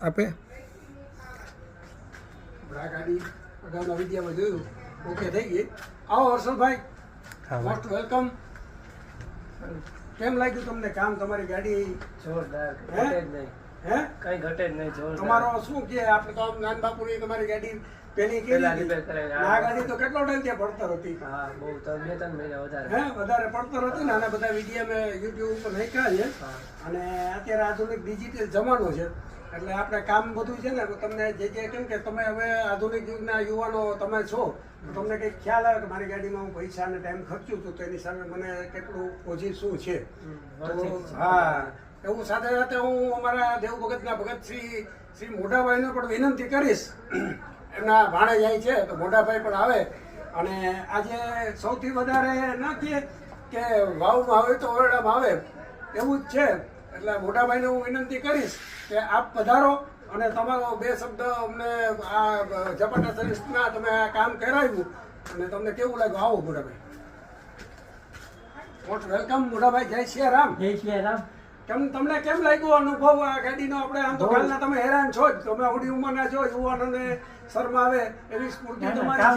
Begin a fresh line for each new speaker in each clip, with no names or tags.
આપે
આ ગાડી અગાઉના વિડીયોમાં જોયું ઓકે થઈ ગઈ. આવો હર્ષલભાઈ, મોસ્ટ વેલકમ. કેમ લાગ્યું તમને કામ? તમારી ગાડી
જોરદાર, ઘટે જ નહીં.
હે
કઈ ઘટે જ નહીં, જોરદાર.
તમારો શું કે આપણે તો આમ નાન બાપુની તમારી ગાડી પેલી
પેલા
કેવી
રિપેર કરાવી.
આ ગાડી તો કેટલો ટાઈમ ત્યાં પડતર હતી?
હા, બહુ તો 2-3 મહિના વધારે.
હે વધારે પડતર હતી ને. આના બધા વિડીયો મેં યુટ્યુબ ઉપર નાખ્યા છે.
હા.
અને અત્યારે આધુનિક ડિજિટલ જમાનો છે એટલે આપણે કામ બધું છે ને તમને જે કેમ કે તમે હવે આધુનિક યુગના યુવાનો તમે છો તો તમને કંઈક ખ્યાલ આવે કે મારી ગાડીમાં હું પૈસા અને ટાઈમ ખર્ચું છું તો એની સામે મને કેટલું ઓછી શું છે. તો હા, એવું સાથે સાથે હું અમારા દેવભગતના ભગત શ્રી મોટાભાઈને પણ વિનંતી કરીશ. એમના ભાણે જાય છે તો મોટાભાઈ પણ આવે. અને આજે સૌથી વધારે ના કે વાવમાં આવે તો ઓરડામાં આવે એવું જ છે. એટલે મોટાભાઈને હું વિનંતી કરીશ કે આપ પધારો અને તમારો 2 શબ્દ અમને આ ઝપાટા સર્વિસના તમે આ કામ કરાવ્યું અને તમને કેવું લાગ્યું? આવો મોટાભાઈ. મોસ્ટ વેલકમ મોટાભાઈ. જય શ્રી રામ.
જય શ્રી રામ.
તમને કેમ લાગ્યો અનુભવ આ ગાડીનો? આપણે આમ તો કાલના તમે હેરાન છો જ, તમે આવડી ઉંમરના છો, યુવાનોને શરમાવે એવી સ્ફૂર્તિ તમારી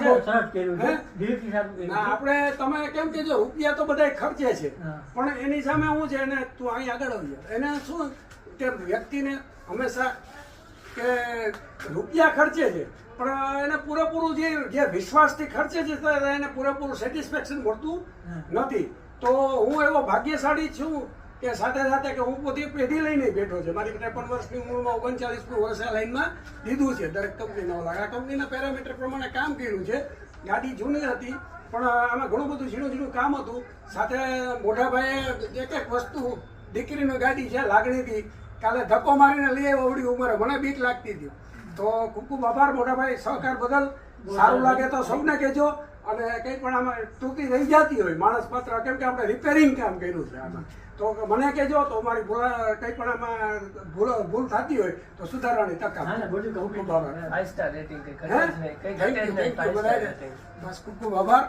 છે. ના, આપણે તમે કેમ કે જો રૂપિયા તો બધા ખર્ચે છે પણ એની સામે શું છે ને, તું અહીં આગળ આવી જા. એને શું કે વ્યક્તિને હંમેશા કે રૂપિયા ખર્ચે છે પણ એને પૂરેપૂરું જે વિશ્વાસથી ખર્ચે છે તો એને પૂરેપૂરું સેટિસ્ફેક્શન મળતું નથી. તો હું એવો ભાગ્યશાળી છું કે સાથે સાથે કે હું પોતે પેઢી લઈને બેઠો છે. મારી 53 વર્ષની ઉંમરમાં 39 વર્ષ આ લાઈનમાં દીધું છે. દરેક કંપનીના આ કંપનીના પેરામીટર પ્રમાણે કામ કર્યું છે. ગાડી જૂની હતી પણ આમાં ઘણું બધું ઝીણું કામ હતું. સાથે મોટાભાઈએ એક વસ્તુ, દીકરીની ગાડી છે લાગણીથી કાલે ધક્કો મારીને લઈ આવ્યો અવળી ઉંમરે, મને બીક લાગતી હતી. તો ખૂબ ખૂબ આભાર મોટાભાઈ સહકાર બદલ. સારું લાગે તો સૌને કહેજો. અને કંઈ પણ આમાં તૂટી રહી જતી હોય માણસ માત્ર કેમ કે આપણે રિપેરિંગ કામ કર્યું છે આમાં, તો મને કહેજો તો મારી કંઈ પણ આમાં ભૂલ થતી હોય તો સુધારવાની તક આપો.
ફાઈવ સ્ટાર રેટિંગ, કઈ ઘટે જ નહીં, કઈ ઘટે જ નહીં. 5 સ્ટાર રેટિંગ.
બસ ખૂબ ખૂબ આભાર.